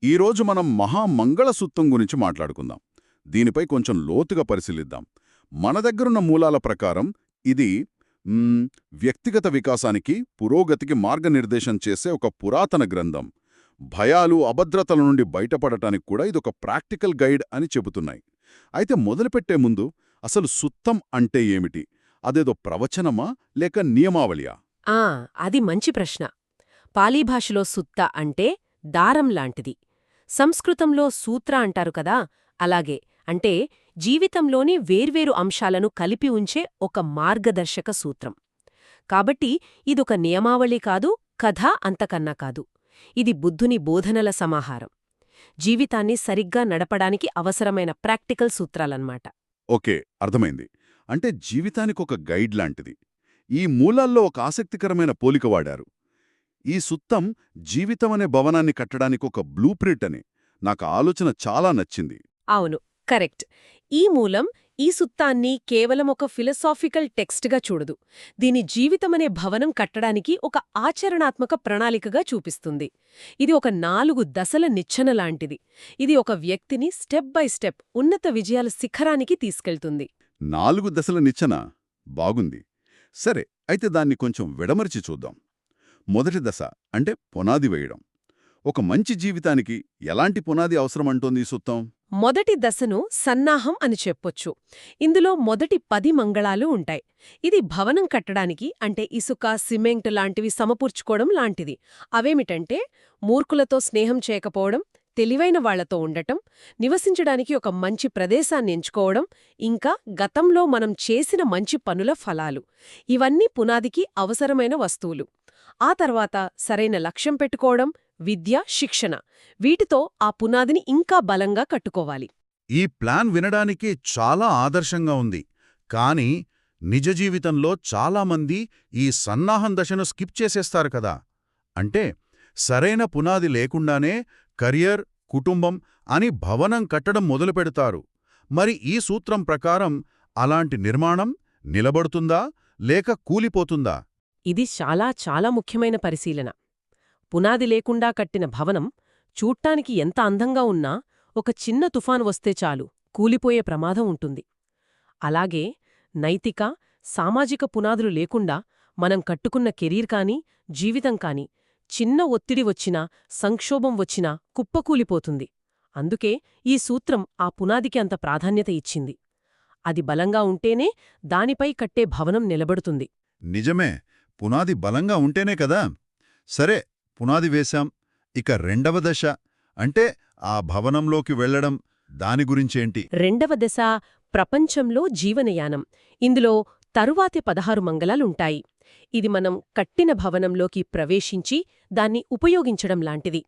ఈరోజు మనం మహామంగళసూత్రం గురించి మాట్లాడుకుందాం. దీనిపై కొంచెం లోతుగా పరిశీలిద్దాం. మన దగ్గరున్న మూలాల ప్రకారం ఇది మ్, వ్యక్తిగత వికాసానికి, పురోగతికి మార్గనిర్దేశం చేసే ఒక పురాతన గ్రంథం. భయాలు, అభద్రతల నుండి బయటపడటానికి కూడా ఇదొక ప్రాక్టికల్ గైడ్ అని చెబుతున్నాయి. అయితే మొదలుపెట్టే ముందు అసలు సుత్తం అంటే ఏమిటి? అదేదో ప్రవచనమా లేక నియమావళియా? ఆ అది మంచి ప్రశ్న. పాలీ భాషలో సుత్త అంటే దారం లాంటిది. సంస్కృతంలో సూత్ర అంటారు కదా, అలాగే. అంటే జీవితంలోని వేర్వేరు అంశాలను కలిపి ఉంచే ఒక మార్గదర్శక సూత్రం. కాబట్టి ఇదొక నియమావళి కాదు, కథ అంతకన్నా కాదు. ఇది బుద్ధుని బోధనల సమాహారం. జీవితాన్ని సరిగ్గా నడపడానికి అవసరమైన ప్రాక్టికల్ సూత్రాలన్నమాట. ఓకే, అర్థమైంది. అంటే జీవితానికొక గైడ్ లాంటిది. ఈ మూలాల్లో ఒక ఆసక్తికరమైన పోలిక వాడారు. ఈ సుత్తం జీవితమనే భవనాన్ని కట్టడానికి ఒక బ్లూ ప్రింట్ అని. నాకు ఆలోచన చాలా నచ్చింది. అవును, కరెక్ట్. ఈ మూలం ఈ సుత్తాన్ని కేవలం ఒక ఫిలసాఫికల్ టెక్స్ట్గా చూడదు. దీని జీవితమనే భవనం కట్టడానికి ఒక ఆచరణాత్మక ప్రణాళికగా చూపిస్తుంది. ఇది ఒక 4 దశల నిచ్చెన లాంటిది. ఇది ఒక వ్యక్తిని స్టెప్ బై స్టెప్ ఉన్నత విజయాల శిఖరానికి తీసుకెళ్తుంది. 4 దశల నిచ్చెన బాగుంది. సరే, అయితే దాన్ని కొంచెం విడమరిచి చూద్దాం. మొదటి దశ అంటే పునాది వేయడం. ఒక మంచి జీవితానికి ఎలాంటి పునాది అవసరమంటోంది ఈ సుత్తం? మొదటి దశను సన్నాహం అని చెప్పొచ్చు. ఇందులో మొదటి 10 మంగళాలు ఉంటాయి. ఇది భవనం కట్టడానికి, అంటే ఇసుక, సిమెంట్ లాంటివి సమకూర్చుకోవడం లాంటిది. అవేమిటంటే మూర్ఖులతో స్నేహం చేయకపోవడం, తెలివైన వాళ్లతో ఉండటం, నివసించడానికి ఒక మంచి ప్రదేశాన్ని ఎంచుకోవడం, ఇంకా గతంలో మనం చేసిన మంచి పనుల ఫలాలు. ఇవన్నీ పునాదికి అవసరమైన వస్తువులు. ఆ తర్వాత సరైన లక్ష్యం పెట్టుకోవడం, విద్య, శిక్షణ. వీటితో ఆ పునాదిని ఇంకా బలంగా కట్టుకోవాలి. ఈ ప్లాన్ వినడానికి చాలా ఆదర్శంగా ఉంది. కానీ నిజ జీవితంలో చాలామంది ఈ సన్నాహం దశను స్కిప్ చేసేస్తారు కదా. అంటే సరైన పునాది లేకుండానే కెరియర్, కుటుంబం అని భవనం కట్టడం మొదలుపెడతారు. మరి ఈ సూత్రం ప్రకారం అలాంటి నిర్మాణం నిలబడుతుందా లేక కూలిపోతుందా? ఇది చాలా చాలా ముఖ్యమైన పరిశీలన. పునాది లేకుండా కట్టిన భవనం చూట్టానికి ఎంత అందంగా ఉన్నా ఒక చిన్న తుఫాను వస్తే చాలు కూలిపోయే ప్రమాదం ఉంటుంది. అలాగే నైతిక, సామాజిక పునాదులు లేకుండా మనం కట్టుకున్న కెరీర్ కానీ, జీవితం కానీ చిన్న ఒత్తిడి వచ్చినా, సంక్షోభం వచ్చినా కుప్పకూలిపోతుంది. అందుకే ఈ సూత్రం ఆ పునాదికి అంత ప్రాధాన్యత ఇచ్చింది. అది బలంగా ఉంటేనే దానిపై కట్టే భవనం నిలబడుతుంది. నిజమే, పునాది బలంగా ఉంటేనే కదా. సరే, పునాది వేశాం. ఇక రెండవ దశ అంటే ఆ భవనంలోకి వెళ్లడం. దాని గురించేంటి? రెండవ దశ ప్రపంచంలో జీవనయానం. ఇందులో తరువాతి 16 మంగళాలుంటాయి. ఇది మనం కట్టిన భవనంలోకి ప్రవేశించి దాన్ని ఉపయోగించడం లాంటిది.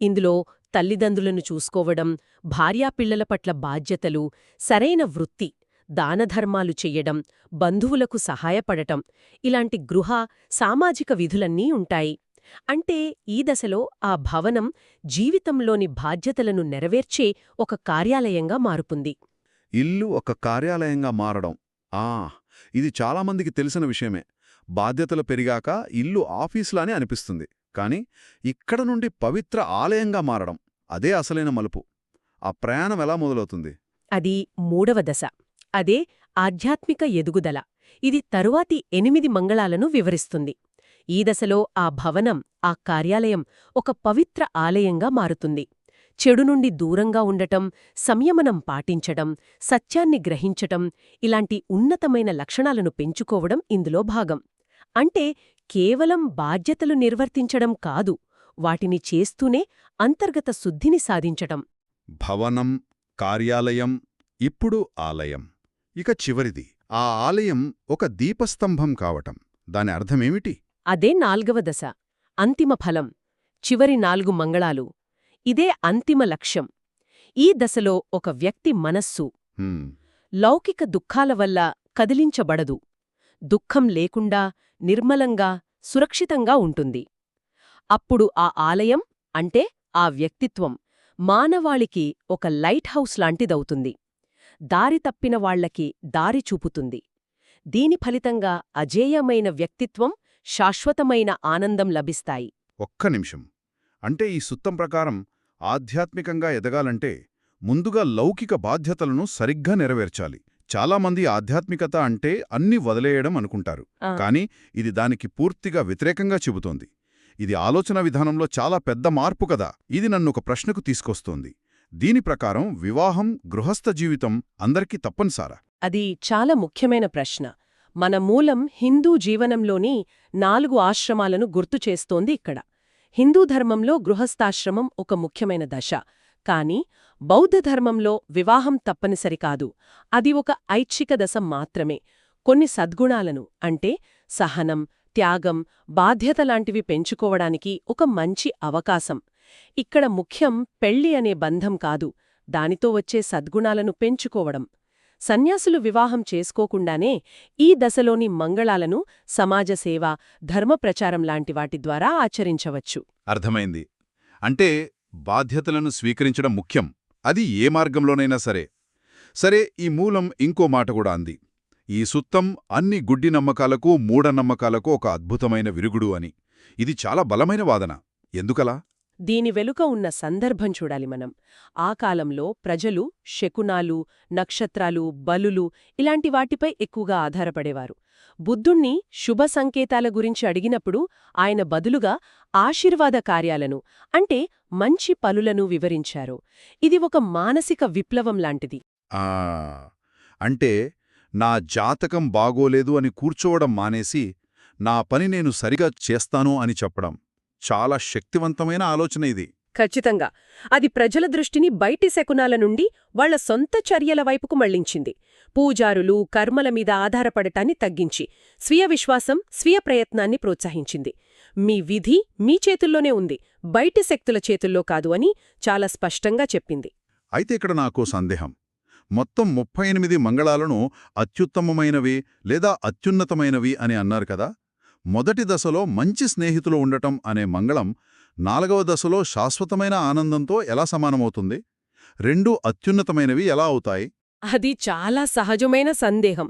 ఇందులో తల్లిదండ్రులను చూసుకోవడం, భార్యాపిల్లల పట్ల బాధ్యతలు, సరైన వృత్తి, దానధర్మాలు చెయ్యడం, బంధువులకు సహాయపడటం, ఇలాంటి గృహ, సామాజిక విధులన్నీ ఉంటాయి. అంటే ఈ దశలో ఆ భవనం జీవితంలోని బాధ్యతలను నెరవేర్చే ఒక కార్యాలయంగా మారుతుంది. ఇల్లు ఒక కార్యాలయంగా మారడం. ఇది చాలామందికి తెలిసిన విషయమే. బాధ్యతలు పెరిగాక ఇల్లు ఆఫీసులానే అనిపిస్తుంది. కాని ఇక్కడ నుండి పవిత్ర ఆలయంగా మారడం, అదే అసలైన మలుపు. ఆ ప్రయాణం ఎలా మొదలవుతుంది? అది మూడవ దశ. అదే ఆధ్యాత్మిక ఎదుగుదల. ఇది తరువాతి 8 మంగళాలను వివరిస్తుంది. ఈ దశలో ఆ భవనం, ఆ కార్యాలయం ఒక పవిత్ర ఆలయంగా మారుతుంది. చెడు నుండి దూరంగా ఉండటం, సంయమనం పాటించడం, సత్యాన్ని గ్రహించటం, ఇలాంటి ఉన్నతమైన లక్షణాలను పెంచుకోవడం ఇందులో భాగం. అంటే కేవలం బాధ్యతలు నిర్వర్తించడం కాదు, వాటిని చేస్తూనే అంతర్గత శుద్ధిని సాధించటం. భవనం, కార్యాలయం, ఇప్పుడు ఆలయం. ఇక చివరిది, ఆ ఆలయం ఒక దీపస్తంభం కావటం. దాని అర్థమేమిటి? అదే 4వ దశ, అంతిమ ఫలం, చివరి 4 మంగళాలు. ఇదే అంతిమ లక్ష్యం. ఈ దశలో ఒక వ్యక్తి మనస్సు లౌకిక దుఃఖాల వల్ల కదిలించబడదు. దుఃఖం లేకుండా, నిర్మలంగా, సురక్షితంగా ఉంటుంది. అప్పుడు ఆ ఆలయం అంటే ఆ వ్యక్తిత్వం మానవాళికి ఒక లైట్ హౌస్ లాంటిదవుతుంది. దారి తప్పిన వాళ్లకి దారి చూపుతుంది. దీని ఫలితంగా అజేయమైన వ్యక్తిత్వం, శాశ్వతమైన ఆనందం లభిస్తాయి. ఒక్క నిమిషం. అంటే ఈ సుత్తం ప్రకారం ఆధ్యాత్మికంగా ఎదగాలంటే ముందుగా లౌకిక బాధ్యతలను సరిగ్గా నెరవేర్చాలి. చాలామంది ఆధ్యాత్మికత అంటే అన్ని వదిలేయడం అనుకుంటారు. కానీ ఇది దానికి పూర్తిగా వ్యతిరేకంగా చెబుతోంది. ఇది ఆలోచన విధానంలో చాలా పెద్ద మార్పు కదా. ఇది నన్నొక ప్రశ్నకు తీసుకొస్తోంది. దీని ప్రకారం వివాహం, గృహస్థ జీవితం అందరికీ తప్పనిసరా? అది చాలా ముఖ్యమైన ప్రశ్న. మన మూలం హిందూ జీవనంలోని 4 ఆశ్రమాలను గుర్తు చేస్తోంది ఇక్కడ. హిందూ ధర్మంలో గృహస్థాశ్రమం ఒక ముఖ్యమైన దశ. కాని బౌద్ధ ధర్మంలో వివాహం తప్పనిసరి కాదు. అది ఒక ఐచ్ఛిక దశ మాత్రమే. కొన్ని సద్గుణాలను అంటే సహనం, త్యాగం, బాధ్యత లాంటివి పెంచుకోవడానికి ఒక మంచి అవకాశం. ఇక్కడ ముఖ్యం పెళ్లి అనే బంధం కాదు, దానితో వచ్చే సద్గుణాలను పెంచుకోవడం. సన్యాసులు వివాహం చేసుకోకుండానే ఈ దశలోని మంగళాలను సమాజసేవ, ధర్మప్రచారం లాంటి వాటి ద్వారా ఆచరించవచ్చు. అర్థమైంది. అంటే బాధ్యతలను స్వీకరించడం ముఖ్యం, అది ఏ మార్గంలోనైనా సరే. సరే, ఈ మూలం ఇంకో మాట కూడా అంది. ఈ సుత్తం అన్ని గుడ్డి నమ్మకాలకు, మూఢనమ్మకాలకు ఒక అద్భుతమైన విరుగుడు అని. ఇది చాలా బలమైన వాదన. ఎందుకలా? దీని వెనుక ఉన్న సందర్భం చూడాలి మనం. ఆ కాలంలో ప్రజలు శకునాలు, నక్షత్రాలు, బలులు ఇలాంటి వాటిపై ఎక్కువగా ఆధారపడేవారు. బుద్ధుణ్ణి శుభ సంకేతాల గురించి అడిగినప్పుడు ఆయన బదులుగా ఆశీర్వాద కార్యాలను అంటే మంచి పనులను వివరించారు. ఇది ఒక మానసిక విప్లవం లాంటిది. అంటే నా జాతకం బాగోలేదు అని కూర్చోవడం మానేసి, నా పని నేను సరిగా చేస్తాను అని చెప్పడం చాలా శక్తివంతమైన ఆలోచన ఇది. ఖచ్చితంగా. అది ప్రజల దృష్టిని బయటి శకునాల నుండి వాళ్ల సొంత చర్యల వైపుకు మళ్లించింది. పూజారులు, కర్మల మీద ఆధారపడటాన్ని తగ్గించి స్వీయ విశ్వాసం, స్వీయ ప్రయత్నాన్ని ప్రోత్సహించింది. మీ విధి మీ చేతుల్లోనే ఉంది, బయటి శక్తుల చేతుల్లో కాదు అని చాలా స్పష్టంగా చెప్పింది. అయితే ఇక్కడ నాకో సందేహం. మొత్తం 38 మంగళాలను అత్యుత్తమమైనవి లేదా అత్యున్నతమైనవి అని అన్నారు కదా. మొదటి దశలో మంచి స్నేహితులు ఉండటం అనే మంగళం 4వ దశలో శాశ్వతమైన ఆనందంతో ఎలా సమానమవుతుంది? రెండూ అత్యున్నతమైనవి ఎలా అవుతాయి? అది చాలా సహజమైన సందేహం.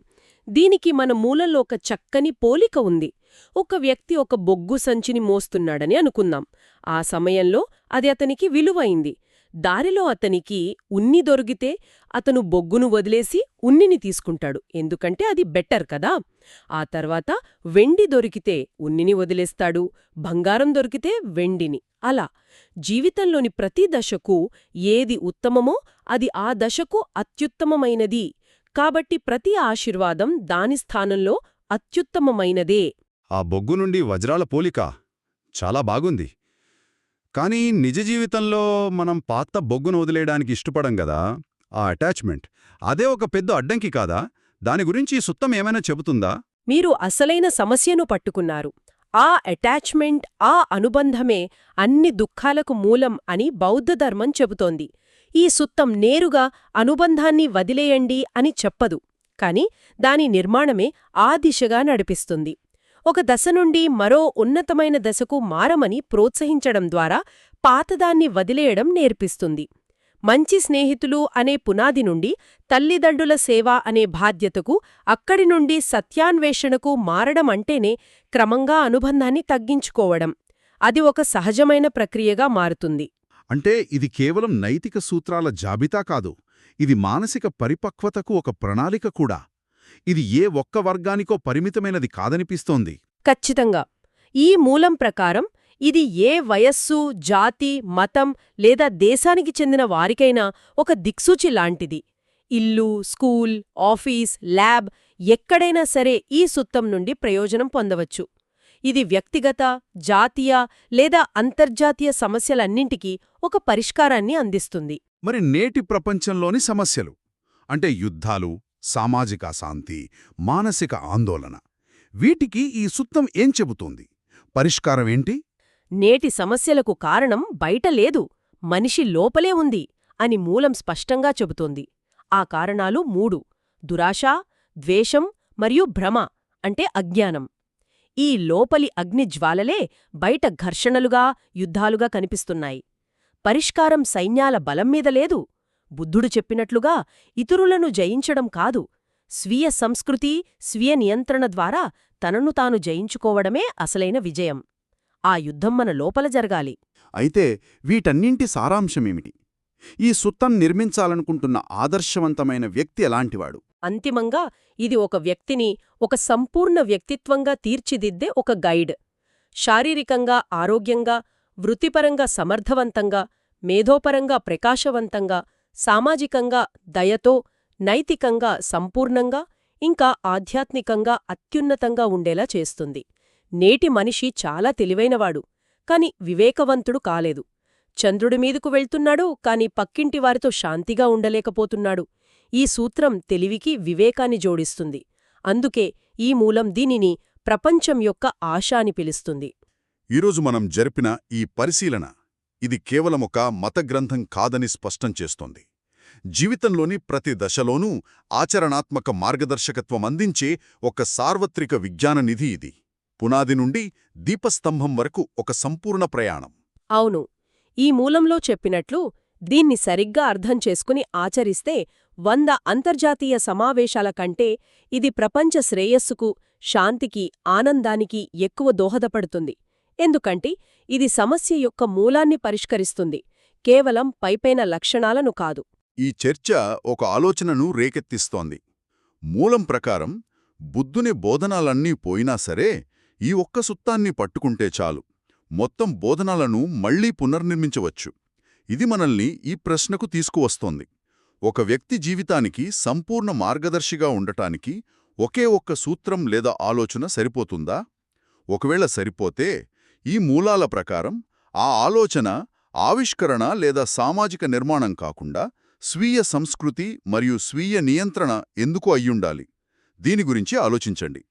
దీనికి మన మూలంలో ఒక చక్కని పోలిక ఉంది. ఒక వ్యక్తి ఒక బొగ్గు సంచిని మోస్తున్నాడని అనుకుందాం. ఆ సమయంలో అది అతనికి విలువైంది. దారిలో అతనికి ఉన్ని దొరికితే అతను బొగ్గును వదిలేసి ఉన్నిని తీసుకుంటాడు, ఎందుకంటే అది బెటర్ కదా. ఆ తర్వాత వెండి దొరికితే ఉన్నిని వదిలేస్తాడు, బంగారం దొరికితే వెండిని. అలా జీవితంలోని ప్రతి దశకు ఏది ఉత్తమమో అది ఆ దశకు అత్యుత్తమమైనది. కాబట్టి ప్రతి ఆశీర్వాదం దాని స్థానంలో అత్యుత్తమమైనదే. ఆ బొగ్గు నుండి వజ్రాల పోలిక చాలా బాగుంది. కానీ నిజ జీవితంలో మనం పాత బొగ్గును వదిలేయడానికి ఇష్టపడం గదా. ఆ అటాచ్మెంట్ అదే ఒక పెద్ద అడ్డంకి కాదా? దాని గురించి ఈ సుత్తం ఏమైనా చెబుతుందా? మీరు అసలైన సమస్యను పట్టుకున్నారు. ఆ అటాచ్మెంట్, ఆ అనుబంధమే అన్ని దుఃఖాలకు మూలం అని బౌద్ధధర్మం చెబుతోంది. ఈ సుత్తం నేరుగా అనుబంధాన్ని వదిలేయండి అని చెప్పదు, కాని దాని నిర్మాణమే ఆ దిశగా నడిపిస్తుంది. ఒక దశ నుండి మరో ఉన్నతమైన దశకు మారమని ప్రోత్సహించడం ద్వారా పాతదాన్ని వదిలేయడం నేర్పిస్తుంది. మంచి స్నేహితులు అనే పునాది నుండి తల్లిదండ్రుల సేవ అనే బాధ్యతకు, అక్కడి నుండి సత్యాన్వేషణకు మారడం అంటేనే క్రమంగా అనుబంధాన్ని తగ్గించుకోవడం. అది ఒక సహజమైన ప్రక్రియగా మారుతుంది. అంటే ఇది కేవలం నైతిక సూత్రాల జాబితా కాదు, ఇది మానసిక పరిపక్వతకు ఒక ప్రణాళిక కూడా. ఇది ఏ ఒక్క వర్గానికో పరిమితమైనది కాదనిపిస్తోంది. ఖచ్చితంగా. ఈ మూలం ప్రకారం ఇది ఏ వయస్సు, జాతి, మతం లేదా దేశానికి చెందిన వారికైనా ఒక దిక్సూచి లాంటిది. ఇల్లు, స్కూల్, ఆఫీస్, ల్యాబ్ ఎక్కడైనా సరే ఈ సుత్తం నుండి ప్రయోజనం పొందవచ్చు. ఇది వ్యక్తిగత, జాతీయ లేదా అంతర్జాతీయ సమస్యలన్నింటికీ ఒక పరిష్కారాన్ని అందిస్తుంది. మరి నేటి ప్రపంచంలోని సమస్యలు అంటే యుద్ధాలు, సామాజిక అశాంతి, మానసిక ఆందోళన, వీటికి ఈ సుత్తం ఏం చెబుతోంది? పరిష్కారమేంటి? నేటి సమస్యలకు కారణం బయట లేదు, మనిషి లోపలే ఉంది అని మూలం స్పష్టంగా చెబుతోంది. ఆ కారణాలు 3: దురాశ, ద్వేషం మరియు భ్రమ అంటే అజ్ఞానం. ఈ లోపలి అగ్నిజ్వాలలే బయట ఘర్షణలుగా, యుద్ధాలుగా కనిపిస్తున్నాయి. పరిష్కారం సైన్యాల బలం మీద లేదు. బుద్ధుడు చెప్పినట్లుగా ఇతరులను జయించడం కాదు, స్వీయ సంస్కృతి, స్వీయ నియంత్రణ ద్వారా తనను తాను జయించుకోవడమే అసలైన విజయం. ఆ యుద్ధం మన లోపల జరగాలి. అయితే వీటన్నింటి సారాంశమేమిటి? ఈ సుత్తం నిర్మించాలనుకుంటున్న ఆదర్శవంతమైన వ్యక్తి ఎలాంటివాడు? అంతిమంగా ఇది ఒక వ్యక్తిని ఒక సంపూర్ణ వ్యక్తిత్వంగా తీర్చిదిద్దే ఒక గైడ్. శారీరకంగా ఆరోగ్యంగా, వృత్తిపరంగా సమర్థవంతంగా, మేధోపరంగా ప్రకాశవంతంగా, సామాజికంగా దయతో, నైతికంగా సంపూర్ణంగా, ఇంకా ఆధ్యాత్మికంగా అత్యున్నతంగా ఉండేలా చేస్తుంది. నేటి మనిషి చాలా తెలివైనవాడు, కాని వివేకవంతుడు కాలేదు. చంద్రుడిమీదకు వెళ్తున్నాడు, కాని పక్కింటివారితో శాంతిగా ఉండలేకపోతున్నాడు. ఈ సూత్రం తెలివికి వివేకాన్ని జోడిస్తుంది. అందుకే ఈ మూలం దీనిని ప్రపంచం యొక్క ఆశ అని పిలుస్తుంది. ఈరోజు మనం జరిపిన ఈ పరిశీలన ఇది కేవలమొక మతగ్రంథం కాదని స్పష్టం చేస్తోంది. జీవితంలోని ప్రతి దశలోనూ ఆచరణాత్మక మార్గదర్శకత్వం అందించే ఒక సార్వత్రిక విజ్ఞాన నిధి ఇది. పునాది నుండి దీపస్తంభం వరకు ఒక సంపూర్ణ ప్రయాణం. అవును, ఈ మూలంలో చెప్పినట్లు దీన్ని సరిగ్గా అర్థం చేసుకుని ఆచరిస్తే 100 అంతర్జాతీయ సమావేశాల కంటే ఇది ప్రపంచ శ్రేయస్సుకు, శాంతికి, ఆనందానికి ఎక్కువ దోహదపడుతుంది. ఎందుకంటే ఇది సమస్య యొక్క మూలాన్ని పరిష్కరిస్తుంది, కేవలం పైపైన లక్షణాలను కాదు. ఈ చర్చ ఒక ఆలోచనను రేకెత్తిస్తోంది. మూలం ప్రకారం బుద్ధుని బోధనాలన్నీ పోయినా సరే ఈ ఒక్క సుత్తాన్ని పట్టుకుంటే చాలు, మొత్తం బోధనాలను మళ్లీ పునర్నిర్మించవచ్చు. ఇది మనల్ని ఈ ప్రశ్నకు తీసుకువస్తోంది. ఒక వ్యక్తి జీవితానికి సంపూర్ణ మార్గదర్శిగా ఉండటానికి ఒకే ఒక్క సూత్రం లేదా ఆలోచన సరిపోతుందా? ఒకవేళ సరిపోతే ఈ మూలాల ప్రకారం ఆ ఆలోచన ఆవిష్కరణ లేదా సామాజిక నిర్మాణం కాకుండా స్వీయ సంస్కృతి మరియు స్వీయ నియంత్రణ ఎందుకు అయ్యుండాలి? దీని గురించి ఆలోచించండి.